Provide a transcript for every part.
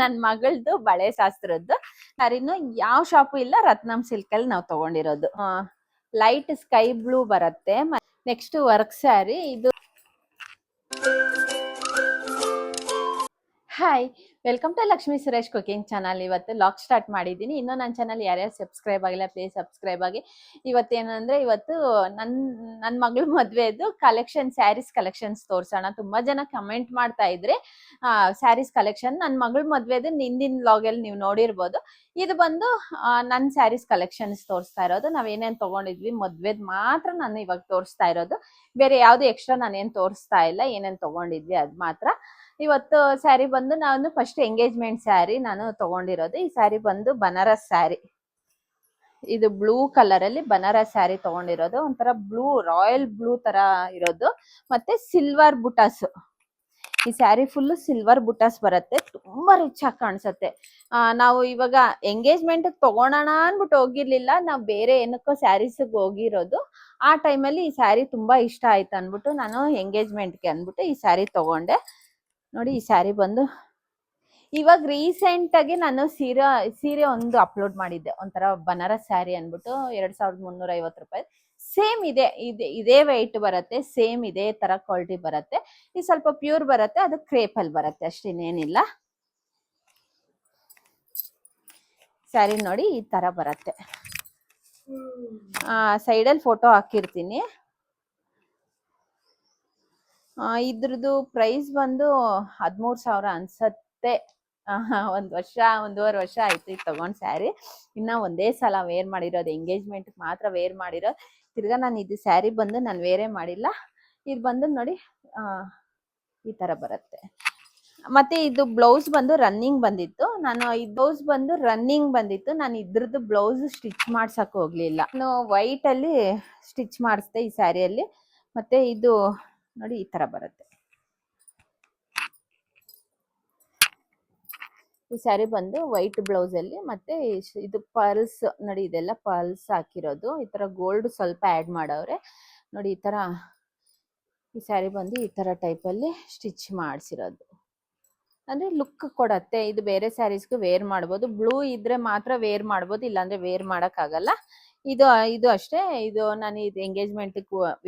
ನನ್ನ ಮಗಳದು ಬಳೆ ಶಾಸ್ತ್ರದ್ದು ಸ್ಯಾರಿನು ಯಾವ ಶಾಪು ಇಲ್ಲ, ರತ್ನಂ ಸಿಲ್ಕ್ ಅಲ್ಲಿ ನಾವು ತಗೊಂಡಿರೋದು. ಲೈಟ್ ಸ್ಕೈ ಬ್ಲೂ ಬರುತ್ತೆ. ನೆಕ್ಸ್ಟ್ ವರ್ಕ್ ಸ್ಯಾರಿ ಇದು. Hi, welcome to Lakshmi Suresh cooking channel. ಇವತ್ತು ಲಾಗ್ ಸ್ಟಾರ್ಟ್ ಮಾಡಿದ್ದೀನಿ. ಇನ್ನೂ ನನ್ನ ಚಾನಲ್ ಯಾರ್ಯಾರು ಸಬ್ಸ್ಕ್ರೈಬ್ ಆಗಿಲ್ಲ ಪ್ಲೀಸ್ ಸಬ್ಸ್ಕ್ರೈಬ್ ಆಗಿ. ಇವತ್ತೇನಂದ್ರೆ ಇವತ್ತು ನನ್ನ ಮಗಳ ಮದುವೆದು ಕಲೆಕ್ಷನ್, ಸ್ಯಾರೀಸ್ ಕಲೆಕ್ಷನ್ಸ್ ತೋರ್ಸೋಣ. ತುಂಬಾ ಜನ ಕಮೆಂಟ್ ಮಾಡ್ತಾ ಇದ್ರೆ ಸ್ಯಾರೀಸ್ ಕಲೆಕ್ಷನ್. ನನ್ನ ಮಗಳ ಮದುವೆದು ಹಿಂದಿನ ಲಾಗಲ್ಲಿ ನೀವು ನೋಡಿರ್ಬೋದು. ಇದು ಬಂದು ನನ್ನ ಸ್ಯಾರೀಸ್ ಕಲೆಕ್ಷನ್ಸ್ ತೋರಿಸ್ತಾ ಇರೋದು. ನಾವೇನೇನು ತಗೊಂಡಿದ್ವಿ ಮದುವೆದ್ ಮಾತ್ರ ನಾನು ಇವಾಗ ತೋರಿಸ್ತಾ ಇರೋದು. ಬೇರೆ ಯಾವ್ದು ಎಕ್ಸ್ಟ್ರಾ ನಾನೇನು ತೋರಿಸ್ತಾ ಇಲ್ಲ. ಏನೇನು ತಗೊಂಡಿದ್ವಿ ಅದು ಮಾತ್ರ. ಇವತ್ತು ಸ್ಯಾರಿ ಬಂದು ನಾನು ಫಸ್ಟ್ ಎಂಗೇಜ್ಮೆಂಟ್ ಸ್ಯಾರಿ ನಾನು ತಗೊಂಡಿರೋದು. ಈ ಸ್ಯಾರಿ ಬಂದು ಬನಾರಸ್ ಸ್ಯಾರಿ. ಇದು ಬ್ಲೂ ಕಲರ್ ಅಲ್ಲಿ ಬನಾರಸ್ ಸ್ಯಾರಿ ತಗೊಂಡಿರೋದು. ಒಂಥರ ಬ್ಲೂ, ರಾಯಲ್ ಬ್ಲೂ ತರ ಇರೋದು. ಮತ್ತೆ ಸಿಲ್ವರ್ ಬುಟಾಸ್. ಈ ಸ್ಯಾರಿ ಫುಲ್ ಸಿಲ್ವರ್ ಬುಟಾಸ್ ಬರುತ್ತೆ. ತುಂಬಾ ರಿಚ್ ಆಗಿ ಕಾಣಿಸುತ್ತೆ. ನಾವು ಇವಾಗ ಎಂಗೇಜ್ಮೆಂಟ್ ತಗೊಳೋಣ ಅನ್ಬಿಟ್ಟು ಹೋಗಿರ್ಲಿಲ್ಲ. ನಾವು ಬೇರೆ ಏನಕ್ಕೋ ಸ್ಯಾರೀಸ್ ಹೋಗಿರೋದು. ಆ ಟೈಮಲ್ಲಿ ಈ ಸ್ಯಾರಿ ತುಂಬಾ ಇಷ್ಟ ಆಯ್ತು ಅನ್ಬಿಟ್ಟು ನಾನು ಎಂಗೇಜ್ಮೆಂಟ್ಗೆ ಅನ್ಬಿಟ್ಟು ಈ ಸ್ಯಾರಿ ತಗೊಂಡೆ. ನೋಡಿ, ಈ ಸ್ಯಾರಿ ಬಂದು ಇವಾಗ ರೀಸೆಂಟ್ ಆಗಿ ನಾನು ಸೀರೆ ಒಂದು ಅಪ್ಲೋಡ್ ಮಾಡಿದ್ದೆ. ಒಂಥರ ಬನಾರಸ್ ಸ್ಯಾರಿ ಅನ್ಬಿಟ್ಟು 2350 ರೂಪಾಯಿ. ಸೇಮ್ ಇದೇ ವೆಯ್ಟ್ ಬರುತ್ತೆ. ಸೇಮ್ ಇದೇ ತರ ಕ್ವಾಲಿಟಿ ಬರುತ್ತೆ. ಇದು ಸ್ವಲ್ಪ ಪ್ಯೂರ್ ಬರುತ್ತೆ. ಅದು ಕ್ರೇಪ್ ಅಲ್ಲಿ ಬರುತ್ತೆ ಅಷ್ಟೇನೇನಿಲ್ಲ. ಸ್ಯಾರಿ ನೋಡಿ ಈ ತರ ಬರುತ್ತೆ. ಸೈಡಲ್ಲಿ ಫೋಟೋ ಹಾಕಿರ್ತೀನಿ. ಇದ್ರದ್ದು ಪ್ರೈಸ್ ಬಂದು 13,000 ಅನ್ಸತ್ತೆ. ಒಂದೂವರೆ ವರ್ಷ ಆಯ್ತು ಇದು ತಗೊಂಡ್ ಸ್ಯಾರಿ. ಇನ್ನ ಒಂದೇ ಸಲ ವೇರ್ ಮಾಡಿರೋದು, ಎಂಗೇಜ್ಮೆಂಟ್ ಮಾತ್ರ ವೇರ್ ಮಾಡಿರೋದು. ತಿರ್ಗಾ ನಾನು ಇದು ಸ್ಯಾರಿ ಬಂದು ನಾನು ವೇರೇ ಮಾಡಿಲ್ಲ. ಇದು ಬಂದು ನೋಡಿ ಈ ತರ ಬರುತ್ತೆ. ಮತ್ತೆ ಇದು ಬ್ಲೌಸ್ ಬಂದು ರನ್ನಿಂಗ್ ಬಂದಿತ್ತು. ನಾನು ಇದ್ರದ್ದು ಬ್ಲೌಸ್ ಸ್ಟಿಚ್ ಮಾಡ್ಸಕ್ ಹೋಗ್ಲಿಲ್ಲ. ನಾನು ವೈಟ್ ಅಲ್ಲಿ ಸ್ಟಿಚ್ ಮಾಡಿಸ್ದೆ ಈ ಸ್ಯಾರಿಯಲ್ಲಿ. ಮತ್ತೆ ಇದು ನೋಡಿ ಈ ತರ ಬರುತ್ತೆ. ಈ ಸ್ಯಾರಿ ಬಂದು ವೈಟ್ ಬ್ಲೌಸ್ ಅಲ್ಲಿ. ಮತ್ತೆ ಇದು ಪರ್ಲ್ಸ್ ನೋಡಿ, ಇದೆಲ್ಲ ಪರ್ಲ್ಸ್ ಹಾಕಿರೋದು. ಈ ತರ ಗೋಲ್ಡ್ ಸ್ವಲ್ಪ ಆಡ್ ಮಾಡವ್ರೆ ನೋಡಿ. ಈ ತರ ಈ ಸ್ಯಾರಿ ಬಂದು ಈ ತರ ಟೈಪ್ ಅಲ್ಲಿ ಸ್ಟಿಚ್ ಮಾಡಿಸಿರೋದು. ಅಂದ್ರೆ ಲುಕ್ ಕೊಡತ್ತೆ. ಇದು ಬೇರೆ ಸ್ಯಾರೀಸ್ಗೂ ವೇರ್ ಮಾಡ್ಬೋದು. ಬ್ಲೂ ಇದ್ರೆ ಮಾತ್ರ ವೇರ್ ಮಾಡ್ಬೋದು, ಇಲ್ಲಾಂದ್ರೆ ವೇರ್ ಮಾಡಕ್ ಆಗಲ್ಲ. ಇದು ಅಷ್ಟೇ. ಇದು ನಾನು ಇದು ಎಂಗೇಜ್ಮೆಂಟ್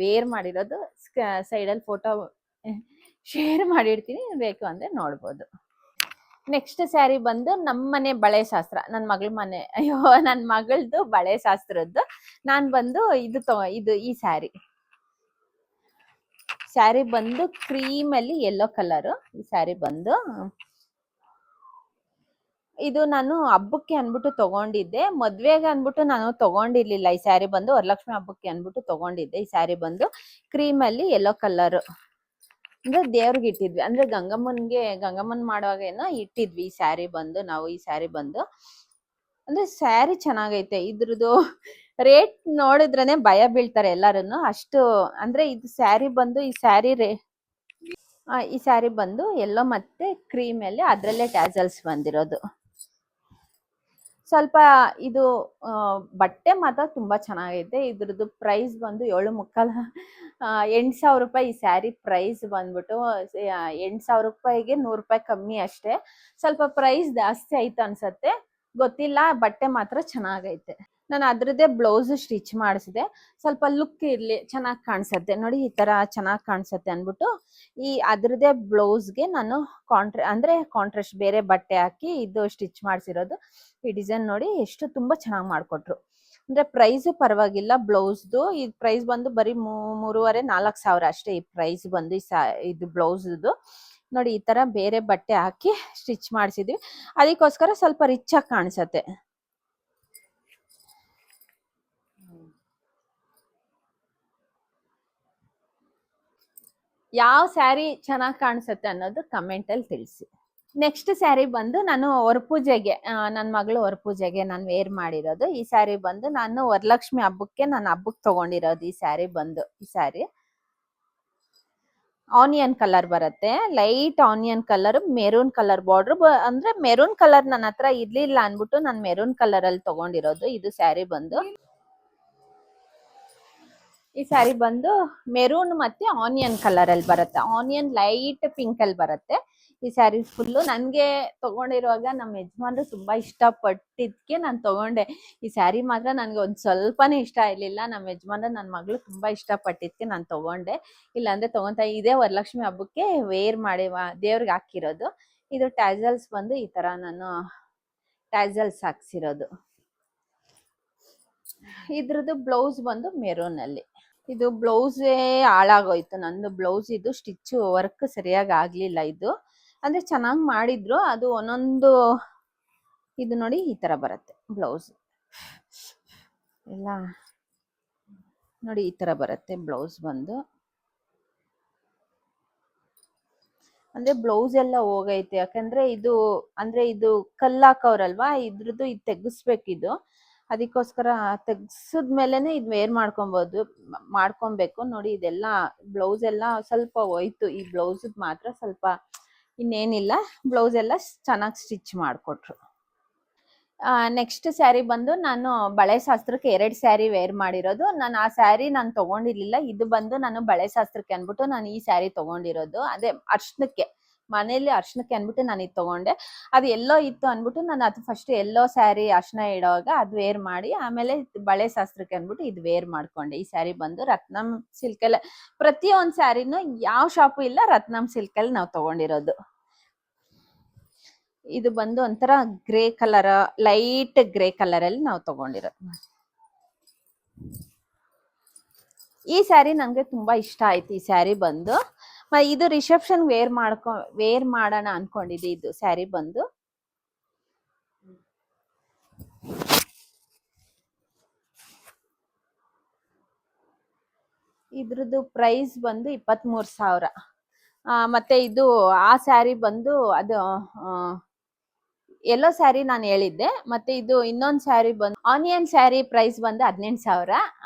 ವೇರ್ ಮಾಡಿರೋದು. ಸೈಡಲ್ಲಿ ಫೋಟೋ ಶೇರ್ ಮಾಡಿರ್ತೀನಿ, ಬೇಕು ಅಂದ್ರೆ ನೋಡ್ಬೋದು. ನೆಕ್ಸ್ಟ್ ಸ್ಯಾರಿ ಬಂದು ನಮ್ಮನೆ ಬಳೆ ಶಾಸ್ತ್ರ. ನನ್ನ ಮಗಳದು ಬಳೆ ಶಾಸ್ತ್ರದ್ದು ನಾನು ಬಂದು ಈ ಸ್ಯಾರಿ ಬಂದು ಕ್ರೀಮ್ ಅಲ್ಲಿ ಯೆಲ್ಲೋ ಕಲರ್. ಈ ಸ್ಯಾರಿ ಬಂದು ಇದು ನಾನು ಹಬ್ಬಕ್ಕೆ ಅನ್ಬಿಟ್ಟು ತಗೊಂಡಿದ್ದೆ. ಮದ್ವೆಗೆ ಅನ್ಬಿಟ್ಟು ನಾನು ತಗೊಂಡಿರ್ಲಿಲ್ಲ. ಈ ಸ್ಯಾರಿ ಬಂದು ವರಲಕ್ಷ್ಮಿ ಹಬ್ಬಕ್ಕೆ ಅನ್ಬಿಟ್ಟು ತಗೊಂಡಿದ್ದೆ. ಈ ಸ್ಯಾರಿ ಬಂದು ಕ್ರೀಮ್ ಅಲ್ಲಿ ಯೆಲ್ಲೋ ಕಲರ್. ಅಂದ್ರೆ ದೇವ್ರಿಗೆ ಇಟ್ಟಿದ್ವಿ, ಅಂದ್ರೆ ಗಂಗಮ್ಮನ್ ಮಾಡುವಾಗ ಏನೋ ಇಟ್ಟಿದ್ವಿ. ಈ ಸ್ಯಾರಿ ಬಂದು ಅಂದ್ರೆ ಸ್ಯಾರಿ ಚೆನ್ನಾಗೈತೆ. ಇದ್ರದ್ದು ರೇಟ್ ನೋಡಿದ್ರೇನೆ ಭಯ ಬೀಳ್ತಾರೆ ಎಲ್ಲಾರು. ಅಷ್ಟು ಅಂದ್ರೆ ಇದು ಸ್ಯಾರಿ ಬಂದು ಈ ಸ್ಯಾರಿ ಬಂದು ಎಲ್ಲೋ ಮತ್ತೆ ಕ್ರೀಮ್ ಅಲ್ಲಿ ಅದ್ರಲ್ಲೇ ಟ್ಯಾಸಲ್ಸ್ ಬಂದಿರೋದು. ಸ್ವಲ್ಪ ಇದು ಬಟ್ಟೆ ಮಾತ್ರ ತುಂಬಾ ಚೆನ್ನಾಗೈತೆ. ಇದ್ರದ್ದು ಪ್ರೈಸ್ ಬಂದು 8,500 ರೂಪಾಯಿ. ಈ ಸ್ಯಾರಿ ಪ್ರೈಸ್ ಬಂದ್ಬಿಟ್ಟು 8,000 ರೂಪಾಯಿಗೆ 100 ರೂಪಾಯಿ ಕಮ್ಮಿ ಅಷ್ಟೇ. ಸ್ವಲ್ಪ ಪ್ರೈಸ್ ಜಾಸ್ತಿ ಆಯ್ತು ಅನ್ಸತ್ತೆ, ಗೊತ್ತಿಲ್ಲ. ಬಟ್ಟೆ ಮಾತ್ರ ಚೆನ್ನಾಗೈತೆ. ನಾನು ಅದ್ರದ್ದೇ ಬ್ಲೌಸ್ ಸ್ಟಿಚ್ ಮಾಡಿಸಿದೆ. ಸ್ವಲ್ಪ ಲುಕ್ ಇರ್ಲಿ, ಚೆನ್ನಾಗಿ ಕಾಣಿಸತ್ತೆ ನೋಡಿ. ಈ ತರ ಚೆನ್ನಾಗಿ ಕಾಣಿಸತ್ತೆ ಅನ್ಬಿಟ್ಟು ಅದ್ರದ್ದೇ ಬ್ಲೌಸ್ಗೆ ನಾನು ಕಾಂಟ್ರಾಸ್ಟ್ ಬೇರೆ ಬಟ್ಟೆ ಹಾಕಿ ಇದು ಸ್ಟಿಚ್ ಮಾಡಿಸಿರೋದು. ಈ ಡಿಸೈನ್ ನೋಡಿ ಎಷ್ಟು ತುಂಬಾ ಚೆನ್ನಾಗಿ ಮಾಡ್ಕೊಟ್ರು. ಅಂದ್ರೆ ಪ್ರೈಸ್ ಪರವಾಗಿಲ್ಲ ಬ್ಲೌಸ್ದು. ಈ ಪ್ರೈಸ್ ಬಂದು ಬರೀ 3,500-4,000 ಅಷ್ಟೇ. ಈ ಪ್ರೈಸ್ ಬಂದು ಇದು ಬ್ಲೌಸ್ದು ನೋಡಿ. ಈ ತರ ಬೇರೆ ಬಟ್ಟೆ ಹಾಕಿ ಸ್ಟಿಚ್ ಮಾಡಿಸಿದ್ವಿ. ಅದಕ್ಕೋಸ್ಕರ ಸ್ವಲ್ಪ ರಿಚ್ ಆಗಿ ಕಾಣಿಸತ್ತೆ. ಯಾವ ಸ್ಯಾರಿ ಚೆನ್ನಾಗಿ ಕಾಣಿಸುತ್ತೆ ಅನ್ನೋದು ಕಮೆಂಟ್ ಅಲ್ಲಿ ತಿಳಿಸಿ. ನೆಕ್ಸ್ಟ್ ಸ್ಯಾರಿ ಬಂದು ನಾನು ವರಪೂಜೆಗೆ, ನನ್ನ ಮಗಳು ವರಪೂಜೆಗೆ ನಾನು ವೇರ್ ಮಾಡಿರೋದು. ಈ ಸ್ಯಾರಿ ಬಂದು ನಾನು ವರಲಕ್ಷ್ಮಿ ಹಬ್ಬಕ್ಕೆ ತಗೊಂಡಿರೋದು. ಈ ಸ್ಯಾರಿ ಆನಿಯನ್ ಕಲರ್ ಬರುತ್ತೆ. Light onion colour, maroon colour border. ಅಂದ್ರೆ ಮೆರೂನ್ ಕಲರ್ ನನ್ನ ಹತ್ರ ಇರ್ಲಿಲ್ಲ ಅನ್ಬಿಟ್ಟು ನಾನು ಮೆರೂನ್ ಕಲರ್ ಅಲ್ಲಿ ತಗೊಂಡಿರೋದು. ಇದು ಸ್ಯಾರಿ ಬಂದು ಈ ಸ್ಯಾರಿ ಬಂದು ಮೆರೂನ್ ಮತ್ತೆ ಆನಿಯನ್ ಕಲರ್ ಅಲ್ಲಿ ಬರುತ್ತೆ. ಆನಿಯನ್ ಲೈಟ್ ಪಿಂಕ್ ಅಲ್ಲಿ ಬರುತ್ತೆ. ಈ ಸ್ಯಾರಿ ಫುಲ್ಲು ನನಗೆ ತಗೊಂಡಿರುವಾಗ ನಮ್ಮ ಯಜಮಾನ್ರು ತುಂಬಾ ಇಷ್ಟಪಟ್ಟಿದ್ಕೆ ನಾನು ತಗೊಂಡೆ. ಈ ಸ್ಯಾರಿ ಮಾತ್ರ ನನಗೆ ಒಂದು ಸ್ವಲ್ಪನೂ ಇಷ್ಟ ಇರಲಿಲ್ಲ. ನಮ್ಮ ಯಜಮಾನ್ರು ನನ್ನ ಮಗಳು ತುಂಬಾ ಇಷ್ಟಪಟ್ಟಿದ್ಕೆ ನಾನು ತಗೊಂಡೆ. ಇಲ್ಲಾಂದ್ರೆ ತಗೊಂತ ಇದೇ ವರಲಕ್ಷ್ಮಿ ಹಬ್ಬಕ್ಕೆ ವೇರ್ ಮಾಡಿ ದೇವ್ರಿಗೆ ಹಾಕಿರೋದು. ಇದು ಟ್ಯಾಸಲ್ಸ್ ಬಂದು ಈ ತರ ನಾನು ಟ್ಯಾಸಲ್ಸ್ ಹಾಕ್ಸಿರೋದು. ಇದ್ರದ್ದು ಬ್ಲೌಸ್ ಬಂದು ಮೆರೂನ್ ಅಲ್ಲಿ. ಇದು ಬ್ಲೌಸೇ ಹಾಳಾಗೋಯ್ತು ನಂದು. ಬ್ಲೌಸ್ ಇದು ಸ್ಟಿಚ್ ವರ್ಕ್ ಸರಿಯಾಗಿ ಆಗ್ಲಿಲ್ಲ. ಇದು ಅಂದ್ರೆ ಚೆನ್ನಾಗಿ ಮಾಡಿದ್ರು, ಅದು ಒಂದೊಂದು ಇದು ನೋಡಿ ಈ ತರ ಬರುತ್ತೆ ಬ್ಲೌಸ್ ಎಲ್ಲ ನೋಡಿ, ಈ ತರ ಬರುತ್ತೆ ಬ್ಲೌಸ್ ಬಂದು. ಅಂದ್ರೆ ಬ್ಲೌಸ್ ಎಲ್ಲ ಹೋಗೈತೆ, ಯಾಕಂದ್ರೆ ಇದು ಅಂದ್ರೆ ಇದು ಕಲ್ಲಾಕವ್ರಲ್ವಾ, ಇದ್ರದ್ದು ಇದು ತೆಗಿಸ್ಬೇಕಿದು. ಅದಕ್ಕೋಸ್ಕರ ತೆಗ್ಸಿದ್ಮೇಲೆನೆ ಇದು ವೇರ್ ಮಾಡ್ಕೊಬೇಕು ನೋಡಿ. ಇದೆಲ್ಲ ಬ್ಲೌಸ್ ಎಲ್ಲ ಸ್ವಲ್ಪ ಹೋಯ್ತು. ಈ ಬ್ಲೌಸ್ ಮಾತ್ರ ಸ್ವಲ್ಪ, ಇನ್ನೇನಿಲ್ಲ, ಬ್ಲೌಸ್ ಎಲ್ಲ ಚೆನ್ನಾಗಿ ಸ್ಟಿಚ್ ಮಾಡಿಕೊಟ್ರು. ನೆಕ್ಸ್ಟ್ ಸ್ಯಾರಿ ಬಂದು ನಾನು ಬಳೆ ಶಾಸ್ತ್ರಕ್ಕೆ 2 ಸ್ಯಾರಿ ವೇರ್ ಮಾಡಿರೋದು. ನಾನು ಆ ಸ್ಯಾರಿ ನಾನು ತಗೊಂಡಿರ್ಲಿಲ್ಲ. ಇದು ಬಂದು ನಾನು ಬಳೆ ಶಾಸ್ತ್ರಕ್ಕೆ ಅನ್ಬಿಟ್ಟು ನಾನು ಈ ಸ್ಯಾರಿ ತಗೊಂಡಿರೋದು. ಅದೇ ಅರ್ಶನಕ್ಕೆ, ಮನೇಲಿ ಅರ್ಶನಕ್ಕೆ ಅನ್ಬಿಟ್ಟು ನಾನು ಇದು ತಗೊಂಡೆ. ಅದು ಎಲ್ಲೋ ಇತ್ತು ಅನ್ಬಿಟ್ಟು ನಾನು ಅದು ಫಸ್ಟ್ ಎಲ್ಲೋ ಸ್ಯಾರಿ ಅರ್ಶನ ಇಡುವಾಗ ಅದು ವೇರ್ ಮಾಡಿ, ಆಮೇಲೆ ಬಳೆ ಶಾಸ್ತ್ರಕ್ಕೆ ಅನ್ಬಿಟ್ಟು ಇದು ವೇರ್ ಮಾಡ್ಕೊಂಡೆ. ಈ ಸ್ಯಾರಿ ಬಂದು ರತ್ನಂ ಸಿಲ್ಕಲ್ಲಿ, ಪ್ರತಿಯೊಂದು ಸ್ಯಾರಿನೂ ಯಾವ ಶಾಪು ಇಲ್ಲ, ರತ್ನಂ ಸಿಲ್ಕಲ್ಲಿ ನಾವು ತಗೊಂಡಿರೋದು. ಇದು ಬಂದು ಒಂಥರ grey colour, light grey colour ಅಲ್ಲಿ ನಾವು ತಗೊಂಡಿರೋದು. ಈ ಸ್ಯಾರಿ ನಂಗೆ ತುಂಬಾ ಇಷ್ಟ ಆಯ್ತು. ಈ ಸ್ಯಾರಿ ಬಂದು ಇದು ರಿಸೆಪ್ಷನ್ ವೇರ್ ಮಾಡೋಣ ಅನ್ಕೊಂಡಿದ್ದೆ. ಇದು ಸ್ಯಾರಿ ಬಂದು ಇದ್ರದ್ದು ಪ್ರೈಸ್ ಬಂದು 23,000. ಮತ್ತೆ ಇದು ಆ ಸ್ಯಾರಿ ಬಂದು ಅದು ಎಲ್ಲೋ ಸ್ಯಾರಿ ನಾನು ಹೇಳಿದ್ದೆ. ಮತ್ತೆ ಇದು ಇನ್ನೊಂದು ಸ್ಯಾರಿ ಬಂದು ಆನಿಯನ್ ಸ್ಯಾರಿ ಪ್ರೈಸ್ ಬಂದು 18,000.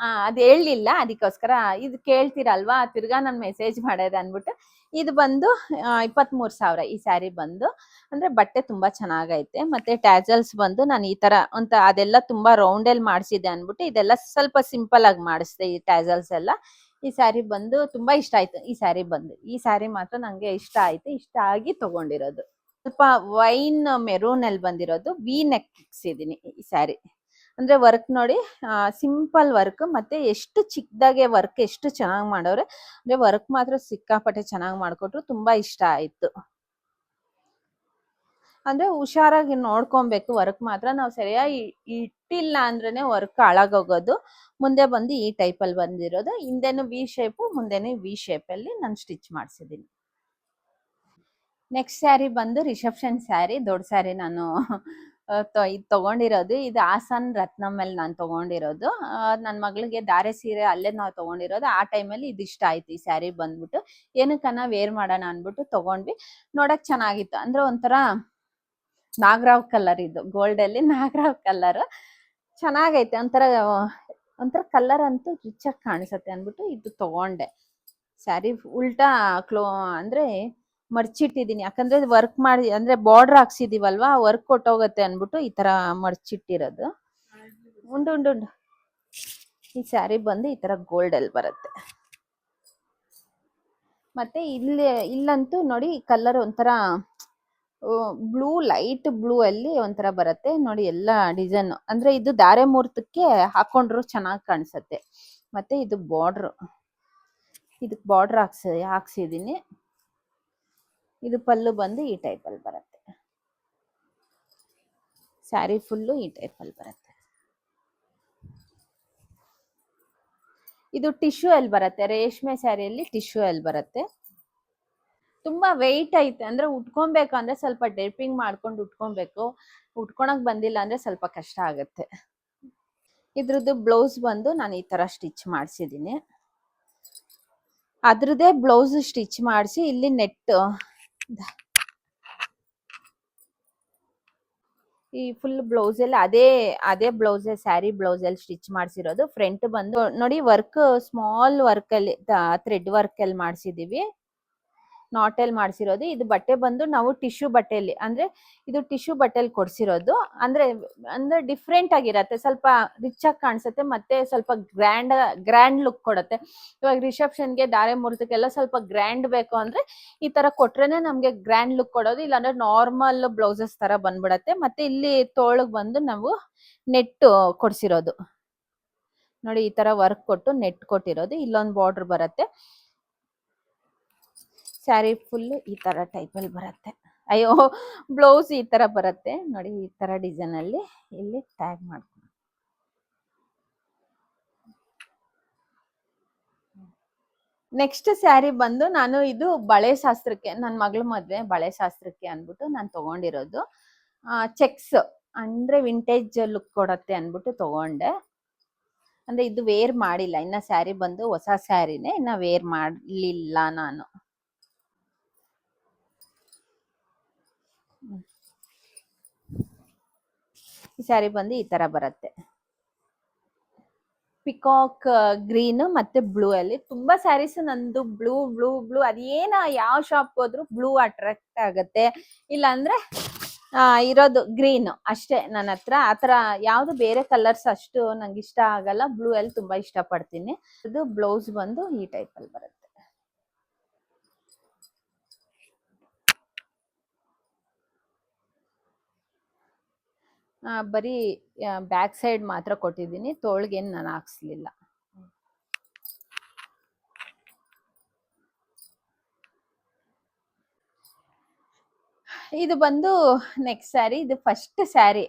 ಅದು ಹೇಳಲಿಲ್ಲ, ಅದಕ್ಕೋಸ್ಕರ ಇದು ಕೇಳ್ತೀರಲ್ವಾ, ತಿರ್ಗಾ ನಾನು ಮೆಸೇಜ್ ಮಾಡೋದು ಅನ್ಬಿಟ್ಟು ಇದು ಬಂದು 23,000 ಈ ಸ್ಯಾರಿ ಬಂದು. ಅಂದ್ರೆ ಬಟ್ಟೆ ತುಂಬಾ ಚೆನ್ನಾಗೈತೆ. ಮತ್ತೆ ಟ್ಯಾಸಲ್ಸ್ ಬಂದು ನಾನು ಈ ತರ ಅದೆಲ್ಲ ತುಂಬಾ ರೌಂಡಲ್ಲಿ ಮಾಡಿಸಿದೆ ಅನ್ಬಿಟ್ಟು ಇದೆಲ್ಲ ಸ್ವಲ್ಪ ಸಿಂಪಲ್ ಆಗಿ ಮಾಡಿಸಿದೆ ಈ ಟ್ಯಾಸಲ್ಸ್ ಎಲ್ಲ. ಈ ಸ್ಯಾರಿ ಬಂದು ತುಂಬಾ ಇಷ್ಟ ಆಯ್ತು. ಈ ಸ್ಯಾರಿ ಮಾತ್ರ ನಂಗೆ ಇಷ್ಟ ಆಯ್ತು, ಇಷ್ಟ ಆಗಿ ತಗೊಂಡಿರೋದು. ಸ್ವಲ್ಪ ವೈನ್ ಮೆರೂನ್ ಅಲ್ಲಿ ಬಂದಿರೋದು, ವಿ ನೆಕ್ ಇಕ್ಸಿದೀನಿ ಈ ಸ್ಯಾರಿ. ಅಂದ್ರೆ ವರ್ಕ್ ನೋಡಿ, ಸಿಂಪಲ್ ವರ್ಕ್, ಮತ್ತೆ ಎಷ್ಟು ಚಿಕ್ಕದಾಗೆ ವರ್ಕ್ ಎಷ್ಟು ಚೆನ್ನಾಗಿ ಮಾಡೋರೆ. ಅಂದ್ರೆ ವರ್ಕ್ ಮಾತ್ರ ಸಿಕ್ಕಾಪಟ್ಟೆ ಚೆನ್ನಾಗಿ ಮಾಡ್ಕೊಟ್ರು, ತುಂಬಾ ಇಷ್ಟ ಆಯ್ತು. ಅಂದ್ರೆ ಹುಷಾರಾಗಿ ನೋಡ್ಕೊಬೇಕು ವರ್ಕ್ ಮಾತ್ರ. ನಾವು ಸರಿಯಾಗಿ ಇಟ್ಟಿಲ್ಲ ಅಂದ್ರೇನೆ ವರ್ಕ್ ಹಾಳಾಗೋಗೋದು. ಮುಂದೆ ಬಂದು ಈ ಟೈಪ್ ಅಲ್ಲಿ ಬಂದಿರೋದು, ಹಿಂದೆನು ವಿ ಶೇಪ್, ಮುಂದೆನು ವಿ ಶೇಪ್ ಅಲ್ಲಿ ನಾನು ಸ್ಟಿಚ್ ಮಾಡಿಸಿದೀನಿ. ನೆಕ್ಸ್ಟ್ ಸ್ಯಾರಿ ಬಂದು ರಿಸೆಪ್ಷನ್ ಸ್ಯಾರಿ, ದೊಡ್ಡ ಸ್ಯಾರಿ ನಾನು ಇದು ತಗೊಂಡಿರೋದು. ಇದು ಹಾಸನ್ ರತ್ನಂ ಅಲ್ಲಿ ನಾನು ತಗೊಂಡಿರೋದು. ನನ್ನ ಮಗಳಿಗೆ ಧಾರೆ ಸೀರೆ ಅಲ್ಲೇ ನಾವು ತಗೊಂಡಿರೋದು. ಆ ಟೈಮಲ್ಲಿ ಇದು ಇಷ್ಟ ಆಯ್ತು. ಈ ಸ್ಯಾರಿ ಬಂದ್ಬಿಟ್ಟು ಏನಕ್ಕನ್ನ ವೇರ್ ಮಾಡೋಣ ಅನ್ಬಿಟ್ಟು ತಗೊಂಡ್ವಿ. ನೋಡಕ್ ಚೆನ್ನಾಗಿತ್ತು. ಅಂದ್ರೆ ಒಂಥರ ನಾಗರಾವ್ ಕಲರ್, ಇದು ಗೋಲ್ಡ್ ಅಲ್ಲಿ ನಾಗರಾವ್ ಕಲರ್ ಚೆನ್ನಾಗೈತೆ. ಒಂಥರ ಕಲರ್ ಅಂತೂ ರಿಚ್ ಆಗಿ ಕಾಣಿಸುತ್ತೆ ಅನ್ಬಿಟ್ಟು ಇದು ತಗೊಂಡೆ. ಸ್ಯಾರಿ ಉಲ್ಟಾ ಅಂದ್ರೆ ಮಡ್ಚಿಟ್ಟಿದೀನಿ, ಯಾಕಂದ್ರೆ ವರ್ಕ್ ಮಾಡಿ ಅಂದ್ರೆ ಬಾರ್ಡರ್ ಹಾಕ್ಸಿದೀವಲ್ವಾ, ವರ್ಕ್ ಕೊಟ್ಟೋಗತ್ತೆ ಅನ್ಬಿಟ್ಟು ಈ ತರ ಮಡ್ಚಿಟ್ಟಿರೋದು. ಉಂಡು ಈ ಸ್ಯಾರಿ ಬಂದು ಈ ತರ ಗೋಲ್ಡ್ ಅಲ್ಲಿ ಬರುತ್ತೆ. ಮತ್ತೆ ಇಲ್ಲಂತೂ ನೋಡಿ ಕಲರ್ ಒಂಥರ ಬ್ಲೂ, ಲೈಟ್ ಬ್ಲೂ ಅಲ್ಲಿ ಒಂಥರ ಬರುತ್ತೆ ನೋಡಿ ಎಲ್ಲ ಡಿಸೈನ್. ಅಂದ್ರೆ ಇದು ಧಾರೆ ಮುಹೂರ್ತಕ್ಕೆ ಹಾಕೊಂಡ್ರು ಚೆನ್ನಾಗಿ ಕಾಣಿಸುತ್ತೆ. ಮತ್ತೆ ಇದು ಬಾರ್ಡರ್, ಇದಕ್ ಬಾರ್ಡರ್ ಹಾಕ್ಸಿದೀನಿ. ಇದು ಪಲ್ಲು ಬಂದು ಈ ಟೈಪ್ ಅಲ್ಲಿ ಬರುತ್ತೆ. ಸ್ಯಾರಿ ಫುಲ್ಲು ಈ ಟೈಪ್ ಅಲ್ಲಿ ಬರುತ್ತೆ. ಇದು ಟಿಶ್ಯೂ ಅಲ್ಲಿ ಬರುತ್ತೆ, ರೇಷ್ಮೆ ಸ್ಯಾರಿಯಲ್ಲಿ ಟಿಶ್ಯೂ ಅಲ್ಲಿ ಬರುತ್ತೆ. ತುಂಬಾ ವೆಯ್ಟ್ ಐತೆ. ಅಂದ್ರೆ ಉಟ್ಕೊಬೇಕು ಅಂದ್ರೆ ಸ್ವಲ್ಪ ಡ್ರೇಪಿಂಗ್ ಮಾಡ್ಕೊಂಡು ಉಟ್ಕೊಬೇಕು. ಉಟ್ಕೊಳಕ್ ಬಂದಿಲ್ಲ ಅಂದ್ರೆ ಸ್ವಲ್ಪ ಕಷ್ಟ ಆಗುತ್ತೆ. ಇದ್ರದ್ದು ಬ್ಲೌಸ್ ಬಂದು ನಾನು ಈ ತರ ಸ್ಟಿಚ್ ಮಾಡಿಸಿದೀನಿ. ಅದ್ರದ್ದೇ ಬ್ಲೌಸ್ ಸ್ಟಿಚ್ ಮಾಡಿಸಿ ಇಲ್ಲಿ ನೆಟ್ ಈ ಫುಲ್ ಬ್ಲೌಸ್ ಎಲ್ಲ ಅದೇ ಬ್ಲೌಸ್, ಸ್ಯಾರಿ ಬ್ಲೌಸ್ ಅಲ್ಲಿ ಸ್ಟಿಚ್ ಮಾಡಿಸಿರೋದು. ಫ್ರಂಟ್ ಬಂದು ನೋಡಿ ವರ್ಕ್ ಸ್ಮಾಲ್ ವರ್ಕ್ ಅಲ್ಲಿ ಥ್ರೆಡ್ ವರ್ಕ್ ಅಲ್ಲಿ ಮಾಡಿಸಿದೀವಿ. ನಾಟೆಲ್ ಮಾಡಿಸಿರೋದು. ಇದು ಬಟ್ಟೆ ಬಂದು ನಾವು ಟಿಶ್ಯೂ ಬಟ್ಟೆಯಲ್ಲಿ, ಅಂದ್ರೆ ಇದು ಟಿಶ್ಯೂ ಬಟ್ಟೆಲಿ ಕೊಡ್ಸಿರೋದು. ಅಂದ್ರೆ ಅಂದ್ರೆ ಡಿಫ್ರೆಂಟ್ ಆಗಿರತ್ತೆ, ಸ್ವಲ್ಪ ರಿಚ್ ಆಗಿ ಕಾಣಿಸುತ್ತೆ, ಮತ್ತೆ ಸ್ವಲ್ಪ ಗ್ರ್ಯಾಂಡ್ ಲುಕ್ ಕೊಡುತ್ತೆ. ಇವಾಗ ರಿಸೆಪ್ಷನ್ಗೆ ಧಾರೆ ಮುಹೂರ್ತಕ್ಕೆಲ್ಲ ಸ್ವಲ್ಪ ಗ್ರ್ಯಾಂಡ್ ಬೇಕು ಅಂದ್ರೆ ಈ ತರ ಕೊಟ್ರೇನೆ ನಮ್ಗೆ ಗ್ರ್ಯಾಂಡ್ ಲುಕ್ ಕೊಡೋದು. ಇಲ್ಲಾಂದ್ರೆ ನಾರ್ಮಲ್ ಬ್ಲೌಸಸ್ ತರ ಬಂದ್ಬಿಡತ್ತೆ. ಮತ್ತೆ ಇಲ್ಲಿ ತೋಳಗ್ ಬಂದು ನಾವು ನೆಟ್ ಕೊಡ್ಸಿರೋದು ನೋಡಿ, ಈ ತರ ವರ್ಕ್ ಕೊಟ್ಟು ನೆಟ್ ಕೊಟ್ಟಿರೋದು. ಇಲ್ಲೊಂದು ಬಾರ್ಡರ್ ಬರುತ್ತೆ. ಸ್ಯಾರಿ ಫುಲ್ ಈ ತರ ಟೈಪ್ ಅಲ್ಲಿ ಬರುತ್ತೆ. ಅಯ್ಯೋ, ಬ್ಲೌಸ್ ಈ ತರ ಬರುತ್ತೆ ನೋಡಿ, ಈ ತರ ಡಿಸೈನ್ ಅಲ್ಲಿ ಇಲ್ಲಿ ಟ್ಯಾಗ್ ಮಾಡ್ಕೊಂಡು. ನೆಕ್ಸ್ಟ್ ಸ್ಯಾರಿ ಬಂದು ನಾನು ಇದು ಬಳೆ ಶಾಸ್ತ್ರಕ್ಕೆ, ನನ್ನ ಮಗಳ ಮದ್ವೆ ಬಳೆ ಶಾಸ್ತ್ರಕ್ಕೆ ಅನ್ಬಿಟ್ಟು ನಾನು ತಗೊಂಡಿರೋದು. ಚೆಕ್ಸ್ ಅಂದ್ರೆ ವಿಂಟೇಜ್ ಲುಕ್ ಕೊಡತ್ತೆ ಅನ್ಬಿಟ್ಟು ತಗೊಂಡೆ. ಅಂದ್ರೆ ಇದು ವೇರ್ ಮಾಡಿಲ್ಲ ಇನ್ನ, ಸ್ಯಾರಿ ಬಂದು ಹೊಸ ಸ್ಯಾರಿನೇ, ಇನ್ನ ವೇರ್ ಮಾಡ್ಲಿಲ್ಲ ನಾನು. ಈ ಸ್ಯಾರಿ ಬಂದು ಈ ತರ ಬರುತ್ತೆ. ಪಿಕಾಕ್ ಗ್ರೀನ್ ಮತ್ತೆ ಬ್ಲೂ ಅಲ್ಲಿ. ತುಂಬಾ ಸ್ಯಾರೀಸ್ ನಂದು ಬ್ಲೂ ಬ್ಲೂ ಬ್ಲೂ, ಅದೇನ ಯಾವ ಶಾಪ್ ಹೋದ್ರು ಬ್ಲೂ ಅಟ್ರಾಕ್ಟ್ ಆಗತ್ತೆ. ಇಲ್ಲ ಅಂದ್ರೆ ಇರೋದು ಗ್ರೀನ್ ಅಷ್ಟೇ ನನ್ನ ಹತ್ರ. ಆತರ ಯಾವ್ದು ಬೇರೆ ಕಲರ್ಸ್ ಅಷ್ಟು ನಂಗೆ ಇಷ್ಟ ಆಗಲ್ಲ. ಬ್ಲೂ ಅಲ್ಲಿ ತುಂಬಾ ಇಷ್ಟ ಪಡ್ತೀನಿ. ಇದು ಬ್ಲೌಸ್ ಬಂದು ಈ ಟೈಪ್ ಅಲ್ಲಿ ಬರುತ್ತೆ. ಬರೀ ಬ್ಯಾಕ್ ಸೈಡ್ ಮಾತ್ರ ಕೊಟ್ಟಿದ್ದೀನಿ, ತೋಳ್ಗೇನು ನಾನು ಹಾಕ್ಸ್ಲಿಲ್ಲ. ಇದು ಬಂದು ನೆಕ್ಸ್ಟ್ ಸ್ಯಾರಿ. ಇದು ಫಸ್ಟ್ ಸ್ಯಾರಿ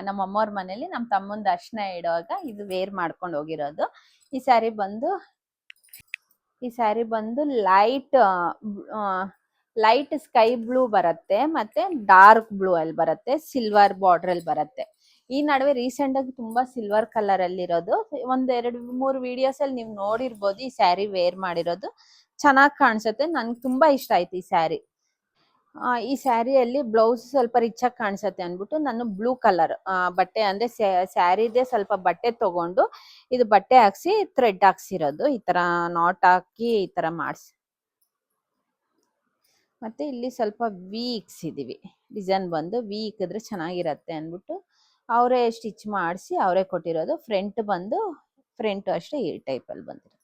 ನಮ್ಮ ಅಮ್ಮವ್ರ ಮನೇಲಿ ನಮ್ಮ ತಮ್ಮಂದ ಅರ್ಶನ ಇಡುವಾಗ ಇದು ವೇರ್ ಮಾಡ್ಕೊಂಡು ಹೋಗಿರೋದು. ಈ ಸ್ಯಾರಿ ಬಂದು ಲೈಟ್ ಸ್ಕೈ ಬ್ಲೂ ಬರುತ್ತೆ, ಮತ್ತೆ ಡಾರ್ಕ್ ಬ್ಲೂ ಅಲ್ಲಿ ಬರುತ್ತೆ, ಸಿಲ್ವರ್ ಬಾರ್ಡರ್ ಅಲ್ಲಿ ಬರುತ್ತೆ. ಈ ನಡುವೆ ರೀಸೆಂಟ್ ಆಗಿ ತುಂಬಾ ಸಿಲ್ವರ್ ಕಲರ್ ಅಲ್ಲಿ ಇರೋದು. ಒಂದ್ 2-3 ವಿಡಿಯೋಸ್ ಅಲ್ಲಿ ನೀವು ನೋಡಿರ್ಬೋದು ಈ ಸ್ಯಾರಿ ವೇರ್ ಮಾಡಿರೋದು. ಚೆನ್ನಾಗಿ ಕಾಣಿಸುತ್ತೆ, ನನ್ಗೆ ತುಂಬಾ ಇಷ್ಟ ಆಯ್ತು ಈ ಸ್ಯಾರಿ. ಈ ಸ್ಯಾರಿಯಲ್ಲಿ ಬ್ಲೌಸ್ ಸ್ವಲ್ಪ ರಿಚ್ ಆಗಿ ಕಾಣಿಸುತ್ತೆ ಅನ್ಬಿಟ್ಟು ನಾನು ಬ್ಲೂ ಕಲರ್ ಬಟ್ಟೆ, ಅಂದ್ರೆ ಸ್ಯಾರಿದೆ ಸ್ವಲ್ಪ ಬಟ್ಟೆ ತಗೊಂಡು ಇದು ಬಟ್ಟೆ ಹಾಕ್ಸಿ ಥ್ರೆಡ್ ಹಾಕ್ಸಿರೋದು. ಈ ತರ ನಾಟ್ ಹಾಕಿ ಈ ತರ ಮಾಡಿಸಿ, ಮತ್ತೆ ಇಲ್ಲಿ ಸ್ವಲ್ಪ ವಿ ಇಕ್ಸಿದೀವಿ. ಡಿಸೈನ್ ಬಂದು ವಿ ಇಕ್ಕಿದ್ರೆ ಚೆನ್ನಾಗಿರತ್ತೆ ಅನ್ಬಿಟ್ಟು ಅವರೇ ಸ್ಟಿಚ್ ಮಾಡಿಸಿ ಅವರೇ ಕೊಟ್ಟಿರೋದು. ಫ್ರಂಟ್ ಅಷ್ಟೇ ಈ ಟೈಪ್ ಅಲ್ಲಿ ಬಂದಿರೋದು.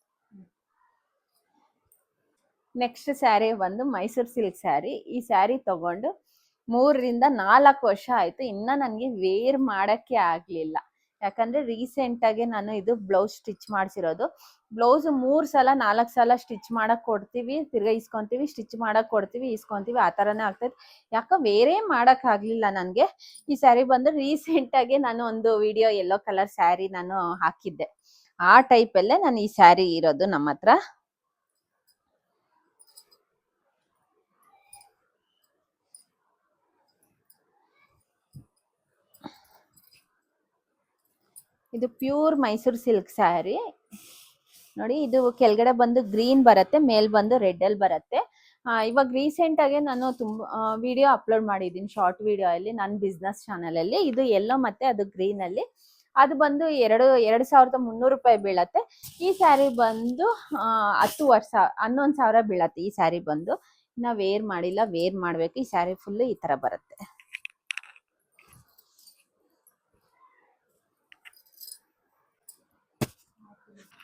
ನೆಕ್ಸ್ಟ್ ಸ್ಯಾರಿ ಬಂದು ಮೈಸೂರು ಸಿಲ್ಕ್ ಸ್ಯಾರಿ. ಈ ಸ್ಯಾರಿ ತಗೊಂಡು 3-4 ವರ್ಷ ಆಯ್ತು, ಇನ್ನ ನನಗೆ ವೇರ್ ಮಾಡಕ್ಕೆ ಆಗ್ಲಿಲ್ಲ. ಯಾಕಂದ್ರೆ ರೀಸೆಂಟ್ ಆಗಿ ನಾನು ಇದು ಬ್ಲೌಸ್ ಸ್ಟಿಚ್ ಮಾಡಿಸಿರೋದು. ಬ್ಲೌಸ್ 3-4 ಸಲ ಸ್ಟಿಚ್ ಮಾಡಕ್ ಕೊಡ್ತೀವಿ, ತಿರ್ಗಾ ಇಸ್ಕೊಂತೀವಿ, ಸ್ಟಿಚ್ ಮಾಡಕ್ ಕೊಡ್ತೀವಿ, ಇಸ್ಕೊಂತೀವಿ, ಆ ತರನೇ ಆಗ್ತೈತೆ. ಯಾಕ ವೇರೇ ಮಾಡಕ್ ಆಗ್ಲಿಲ್ಲ ನನ್ಗೆ. ಈ ಸ್ಯಾರಿ ಬಂದು ರೀಸೆಂಟ್ ಆಗಿ ನಾನು ಒಂದು ವಿಡಿಯೋ ಯೆಲ್ಲೋ ಕಲರ್ ಸ್ಯಾರಿ ನಾನು ಹಾಕಿದ್ದೆ, ಆ ಟೈಪ್ ಅಲ್ಲೇ ನಾನು ಈ ಸ್ಯಾರಿ ಇರೋದು ನಮ್ಮ ಹತ್ರ. ಇದು ಪ್ಯೂರ್ ಮೈಸೂರು ಸಿಲ್ಕ್ ಸ್ಯಾರಿ ನೋಡಿ. ಇದು ಕೆಳಗಡೆ ಬಂದು ಗ್ರೀನ್ ಬರುತ್ತೆ, ಮೇಲ್ ಬಂದು ರೆಡ್ ಅಲ್ಲಿ ಬರುತ್ತೆ. ಇವಾಗ ರೀಸೆಂಟ್ ಆಗಿ ನಾನು ತುಂಬಾ ವಿಡಿಯೋ ಅಪ್ಲೋಡ್ ಮಾಡಿದ್ದೀನಿ, ಶಾರ್ಟ್ ವಿಡಿಯೋ ಅಲ್ಲಿ ನನ್ನ ಬಿಸ್ನೆಸ್ ಚಾನಲ್ ಅಲ್ಲಿ. ಇದು ಎಲ್ಲೋ ಮತ್ತೆ ಅದು ಗ್ರೀನ್ ಅಲ್ಲಿ. ಅದು ಬಂದು 2,300 ರೂಪಾಯಿ ಬೀಳತ್ತೆ. ಈ ಸ್ಯಾರಿ ಬಂದು 11,000 ಬೀಳತ್ತೆ. ಈ ಸ್ಯಾರಿ ಬಂದು ಇನ್ನ ವೇರ್ ಮಾಡಿಲ್ಲ, ವೇರ್ ಮಾಡ್ಬೇಕು. ಈ ಸ್ಯಾರಿ ಫುಲ್ ಈ ತರ ಬರುತ್ತೆ.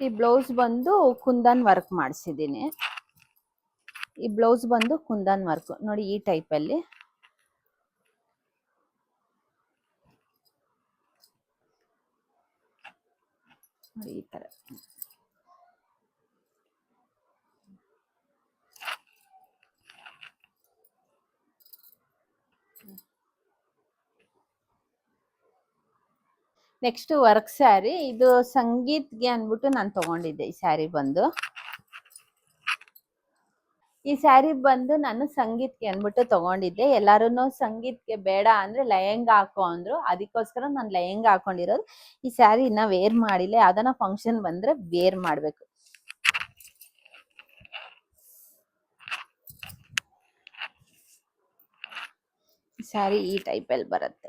ಈ ಬ್ಲೌಸ್ ಬಂದು ಕುಂದನ್ ವರ್ಕ್ ಮಾಡಿಸಿದೀನಿ. ಈ ಬ್ಲೌಸ್ ಬಂದು ಕುಂದನ್ ವರ್ಕ್ ನೋಡಿ, ಈ ಟೈಪ್ ಅಲ್ಲಿ ನೋಡಿ, ಈ ತರ. Next work sari. ಇದು ಸಂಗೀತ್ಗೆ ಅನ್ಬಿಟ್ಟು ನಾನು ತಗೊಂಡಿದ್ದೆ. ಈ ಸ್ಯಾರಿ ಬಂದು ನಾನು ಸಂಗೀತ್ಗೆ ಅನ್ಬಿಟ್ಟು ತಗೊಂಡಿದ್ದೆ. ಎಲ್ಲಾರು ಸಂಗೀತ್ಗೆ ಬೇಡ ಅಂದ್ರೆ ಲೆಹಂಗಾ ಹಾಕೋ ಅಂದ್ರು, ಅದಕ್ಕೋಸ್ಕರ ನಾನು ಲೆಹಂಗಾ ಹಾಕೊಂಡಿರೋದು. ಈ ಸ್ಯಾರಿ ಇನ್ನ ವೇರ್ ಮಾಡಿಲ್ಲ, ಯಾವ್ದನ ಫಂಕ್ಷನ್ ಬಂದ್ರೆ ವೇರ್ ಮಾಡ್ಬೇಕು. ಸ್ಯಾರಿ ಈ ಟೈಪ್ ಅಲ್ಲಿ ಬರುತ್ತೆ.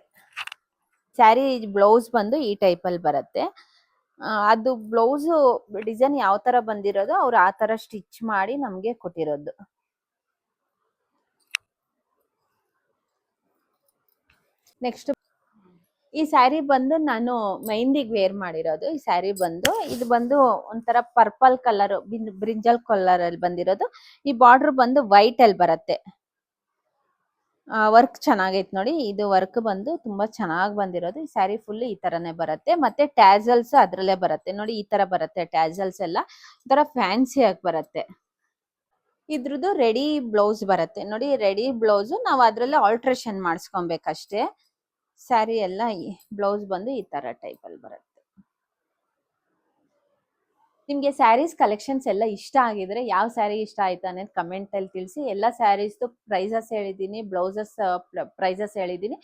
ಸ್ಯಾರಿ ಬ್ಲೌಸ್ ಬಂದು ಈ ಟೈಪ್ ಅಲ್ಲಿ ಬರುತ್ತೆ. ಅದು ಬ್ಲೌಸ್ ಡಿಸೈನ್ ಯಾವ ತರ ಬಂದಿರೋದು ಅವ್ರು ಆ ತರ ಸ್ಟಿಚ್ ಮಾಡಿ ನಮ್ಗೆ ಕೊಟ್ಟಿರೋದು. ನೆಕ್ಸ್ಟ್ ಈ ಸ್ಯಾರಿ ಬಂದು ನಾನು ಮೆಹಂದಿಗೆ ವೇರ್ ಮಾಡಿರೋದು. ಈ ಸ್ಯಾರಿ ಬಂದು ಇದು ಬಂದು ಒಂಥರ ಪರ್ಪಲ್ ಕಲರ್ ಬ್ರಿಂಜಲ್ ಕಲರ್ ಅಲ್ಲಿ ಬಂದಿರೋದು. ಈ ಬಾರ್ಡರ್ ಬಂದು ವೈಟ್ ಅಲ್ಲಿ ಬರುತ್ತೆ. ವರ್ಕ್ ಚೆನ್ನಾಗೈತೆ ನೋಡಿ. ಇದು ವರ್ಕ್ ಬಂದು ತುಂಬಾ ಚೆನ್ನಾಗಿ ಬಂದಿರೋದು. ಈ ಸ್ಯಾರಿ ಫುಲ್ ಈ ತರನೇ ಬರುತ್ತೆ. ಮತ್ತೆ ಟ್ಯಾಸಲ್ಸ್ ಅದ್ರಲ್ಲೇ ಬರುತ್ತೆ ನೋಡಿ. ಈ ತರ ಬರುತ್ತೆ ಟ್ಯಾಸಲ್ಸ್ ಎಲ್ಲ. ಒಂಥರ ಫ್ಯಾನ್ಸಿ ಆಗಿ ಬರುತ್ತೆ. ಇದ್ರದ್ದು ರೆಡಿ ಬ್ಲೌಸ್ ಬರುತ್ತೆ ನೋಡಿ. ರೆಡಿ ಬ್ಲೌಸ್ ನಾವು ಅದ್ರಲ್ಲೇ ಆಲ್ಟ್ರೇಷನ್ ಮಾಡಿಸ್ಕೊಬೇಕಷ್ಟೇ. ಸ್ಯಾರಿ ಎಲ್ಲ ಬ್ಲೌಸ್ ಬಂದು ಈ ತರ ಟೈಪ್ ಅಲ್ಲಿ ಬರುತ್ತೆ. ನಿಮ್ಗೆ ಸ್ಯಾರೀಸ್ ಕಲೆಕ್ಷನ್ಸ್ ಎಲ್ಲ ಇಷ್ಟ ಆಗಿದ್ರೆ ಯಾವ ಸ್ಯಾರಿ ಇಷ್ಟ ಆಯ್ತು ಅನ್ನೋದು ಕಮೆಂಟ್ ಅಲ್ಲಿ ತಿಳಿಸಿ. ಎಲ್ಲ ಸ್ಯಾರೀಸ್ ಪ್ರೈಸಸ್ ಹೇಳಿದೀನಿ, ಬ್ಲೌಸಸ್ ಪ್ರೈಸಸ್ ಹೇಳಿದೀನಿ.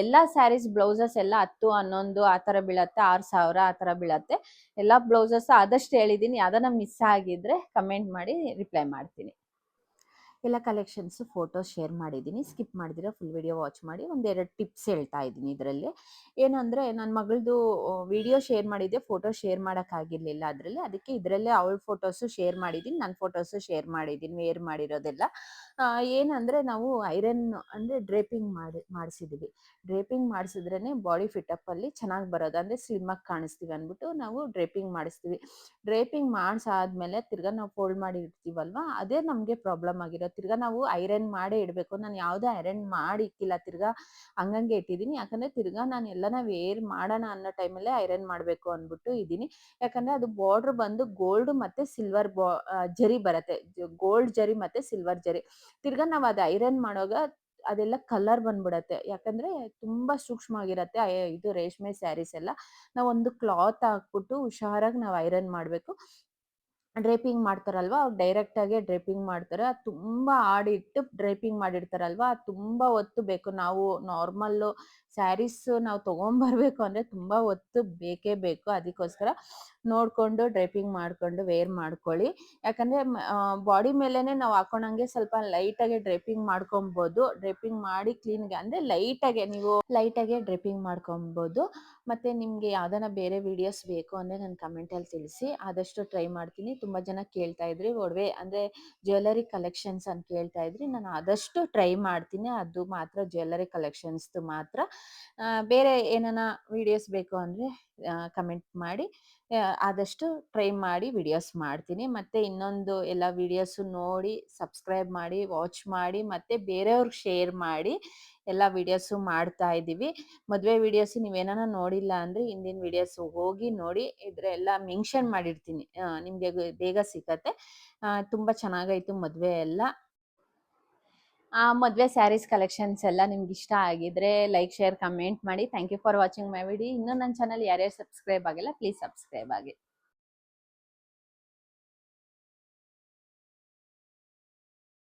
ಎಲ್ಲ ಸ್ಯಾರೀಸ್ ಬ್ಲೌಸಸ್ ಎಲ್ಲ 10, 11 ಆ ತರ ಬೀಳತ್ತೆ, 6,000 ಆ ತರ ಬೀಳತ್ತೆ. ಎಲ್ಲ ಬ್ಲೌಸಸ್ ಆದಷ್ಟು ಹೇಳಿದೀನಿ. ಯಾವ್ದಾನ ಮಿಸ್ ಆಗಿದ್ರೆ ಕಮೆಂಟ್ ಮಾಡಿ ರಿಪ್ಲೈ ಮಾಡ್ತೀನಿ. ಎಲ್ಲ ಕಲೆಕ್ಷನ್ಸ್ ಫೋಟೋಸ್ ಶೇರ್ ಮಾಡಿದ್ದೀನಿ. ಸ್ಕಿಪ್ ಮಾಡಿದಿರ ಫುಲ್ ವಿಡಿಯೋ ವಾಚ್ ಮಾಡಿ. ಒಂದೆರಡು ಟಿಪ್ಸ್ ಹೇಳ್ತಾ ಇದ್ದೀನಿ ಇದರಲ್ಲಿ. ಏನಂದರೆ ನನ್ನ ಮಗಳದು ವಿಡಿಯೋ ಶೇರ್ ಮಾಡಿದ್ದೆ, ಫೋಟೋ ಶೇರ್ ಮಾಡೋಕ್ಕಾಗಿರಲಿಲ್ಲ ಅದರಲ್ಲಿ. ಅದಕ್ಕೆ ಇದರಲ್ಲೇ ಅವಳ ಫೋಟೋಸು ಶೇರ್ ಮಾಡಿದ್ದೀನಿ, ನನ್ನ ಫೋಟೋಸು ಶೇರ್ ಮಾಡಿದ್ದೀನಿ ವೇರ್ ಮಾಡಿರೋದೆಲ್ಲ. ಏನಂದರೆ ನಾವು ಐರನ್ ಅಂದರೆ ಡ್ರೇಪಿಂಗ್ ಮಾಡಿಸಿದ್ದೀವಿ. ಡ್ರೇಪಿಂಗ್ ಮಾಡಿಸಿದ್ರೇ ಬಾಡಿ ಫಿಟಪ್ಪಲ್ಲಿ ಚೆನ್ನಾಗಿ ಬರೋದು, ಅಂದರೆ ಸ್ಲಿಮ್ಮಾಗಿ ಕಾಣಿಸ್ತೀವಿ ಅಂದ್ಬಿಟ್ಟು ನಾವು ಡ್ರೇಪಿಂಗ್ ಮಾಡಿಸ್ತೀವಿ. ಡ್ರೇಪಿಂಗ್ ಮಾಡಿಸಾದ್ಮೇಲೆ ತಿರ್ಗಾ ನಾವು ಫೋಲ್ಡ್ ಮಾಡಿ ಇಡ್ತೀವಲ್ವ, ಅದೇ ನಮಗೆ ಪ್ರಾಬ್ಲಮ್ ಆಗಿರೋದು. ತಿರ್ಗಾ ನಾವು ಐರನ್ ಮಾಡೇ ಇಡಬೇಕು. ನಾನು ಯಾವುದೇ ಐರನ್ ಮಾಡಿ ಇಕ್ಕಿಲ್ಲ, ತಿರ್ಗಾ ಹಂಗಂಗೆ ಇಟ್ಟಿದ್ದೀನಿ. ಯಾಕಂದರೆ ತಿರ್ಗಾ ನಾನು ಎಲ್ಲನ ವೇರ್ ಮಾಡೋಣ ಅನ್ನೋ ಟೈಮಲ್ಲೇ ಐರನ್ ಮಾಡಬೇಕು ಅಂದ್ಬಿಟ್ಟು ಇದ್ದೀನಿ. ಯಾಕಂದರೆ ಅದು ಬಾರ್ಡ್ರ್ ಬಂದು ಗೋಲ್ಡ್ ಮತ್ತು ಸಿಲ್ವರ್ ಜರಿ ಬರುತ್ತೆ. ಗೋಲ್ಡ್ ಜರಿ ಮತ್ತು ಸಿಲ್ವರ್ ಜರಿ. ತಿರ್ಗಾ ನಾವು ಅದು ಐರನ್ ಮಾಡುವಾಗ ಅದೆಲ್ಲ ಕಲರ್ ಬಂದ್ಬಿಡತ್ತೆ. ಯಾಕಂದರೆ ತುಂಬ ಸೂಕ್ಷ್ಮವಾಗಿರತ್ತೆ ಇದು ರೇಷ್ಮೆ ಸ್ಯಾರೀಸ್ ಎಲ್ಲ. ನಾವು ಒಂದು ಕ್ಲಾತ್ ಹಾಕ್ಬಿಟ್ಟು ಹುಷಾರಾಗಿ ನಾವು ಐರನ್ ಮಾಡಬೇಕು. ಡ್ರೇಪಿಂಗ್ ಮಾಡ್ತಾರಲ್ವ, ಅವ್ರು ಡೈರೆಕ್ಟಾಗೆ ಡ್ರೇಪಿಂಗ್ ಮಾಡ್ತಾರೆ. ಅದು ತುಂಬ ಆಡಿಟ್ಟು ಡ್ರೇಪಿಂಗ್ ಮಾಡಿರ್ತಾರಲ್ವ, ಅದು ತುಂಬ ಹೊತ್ತು ಬೇಕು. ನಾವು ನಾರ್ಮಲ್ಲು ಸ್ಯಾರೀಸ್ ನಾವು ತೊಗೊಂಬರ್ಬೇಕು ಅಂದರೆ ತುಂಬ ಹೊತ್ತು ಬೇಕೇ ಬೇಕು. ಅದಕ್ಕೋಸ್ಕರ ನೋಡಿಕೊಂಡು ಡ್ರೇಪಿಂಗ್ ಮಾಡಿಕೊಂಡು ವೇರ್ ಮಾಡ್ಕೊಳ್ಳಿ. ಯಾಕಂದರೆ ಬಾಡಿ ಮೇಲೇ ನಾವು ಹಾಕೊಳಂಗೆ ಸ್ವಲ್ಪ ಲೈಟಾಗೆ ಡ್ರೇಪಿಂಗ್ ಮಾಡ್ಕೊಬೋದು. ಡ್ರೇಪಿಂಗ್ ಮಾಡಿ ಕ್ಲೀನ್ಗೆ ಅಂದರೆ ಲೈಟಾಗೆ ಡ್ರೇಪಿಂಗ್ ಮಾಡ್ಕೊಬೋದು. ಮತ್ತು ನಿಮಗೆ ಯಾವ್ದಾನ ಬೇರೆ ವೀಡಿಯೋಸ್ ಬೇಕು ಅಂದರೆ ನನ್ನ ಕಮೆಂಟಲ್ಲಿ ತಿಳಿಸಿ. ಆದಷ್ಟು ಟ್ರೈ ಮಾಡ್ತೀನಿ. ತುಂಬ ಜನ ಕೇಳ್ತಾ ಇದ್ರಿ ಒಡವೆ ಅಂದರೆ ಜ್ಯುವೆಲರಿ ಕಲೆಕ್ಷನ್ಸ್ ಅಂತ ಕೇಳ್ತಾ ಇದ್ರಿ. ನಾನು ಆದಷ್ಟು ಟ್ರೈ ಮಾಡ್ತೀನಿ. ಅದು ಮಾತ್ರ ಜ್ಯುವೆಲರಿ ಕಲೆಕ್ಷನ್ಸ್ದು ಮಾತ್ರ. ಬೇರೆ ಏನಾನ ವೀಡಿಯೋಸ್ ಬೇಕು ಅಂದರೆ ಕಮೆಂಟ್ ಮಾಡಿ. ಆದಷ್ಟು ಟ್ರೈ ಮಾಡಿ ವಿಡಿಯೋಸ್ ಮಾಡ್ತೀನಿ. ಮತ್ತು ಇನ್ನೊಂದು ಎಲ್ಲ ವೀಡಿಯೋಸು ನೋಡಿ ಸಬ್ಸ್ಕ್ರೈಬ್ ಮಾಡಿ, ವಾಚ್ ಮಾಡಿ, ಮತ್ತು ಬೇರೆಯವ್ರಿಗೆ ಶೇರ್ ಮಾಡಿ. ಎಲ್ಲ ವೀಡಿಯೋಸು ಮಾಡ್ತಾ ಇದ್ದೀವಿ. ಮದುವೆ ವೀಡಿಯೋಸು ನೀವೇನಾನ ನೋಡಿಲ್ಲ ಅಂದರೆ ಹಿಂದಿನ ವೀಡಿಯೋಸ್ ಹೋಗಿ ನೋಡಿ. ಇದರೆಲ್ಲ ಮೆನ್ಷನ್ ಮಾಡಿರ್ತೀನಿ, ನಿಮಗೆ ಬೇಗ ಸಿಗತ್ತೆ. ತುಂಬ ಚೆನ್ನಾಗಾಯಿತು ಮದುವೆ ಎಲ್ಲ. ಮದುವೆ ಸ್ಯಾರೀಸ್ ಕಲೆಕ್ಷನ್ಸ್ ಎಲ್ಲ ನಿಮ್ಗೆ ಇಷ್ಟ ಆಗಿದ್ರೆ ಲೈಕ್, ಶೇರ್, ಕಮೆಂಟ್ ಮಾಡಿ. Thank you for watching my video. ಇನ್ನೂ ನನ್ನ ಚಾನಲ್ ಯಾರ್ಯಾರು ಸಬ್ಸ್ಕ್ರೈಬ್ ಆಗಿಲ್ಲ ಪ್ಲೀಸ್ ಸಬ್ಸ್ಕ್ರೈಬ್ ಆಗಿ.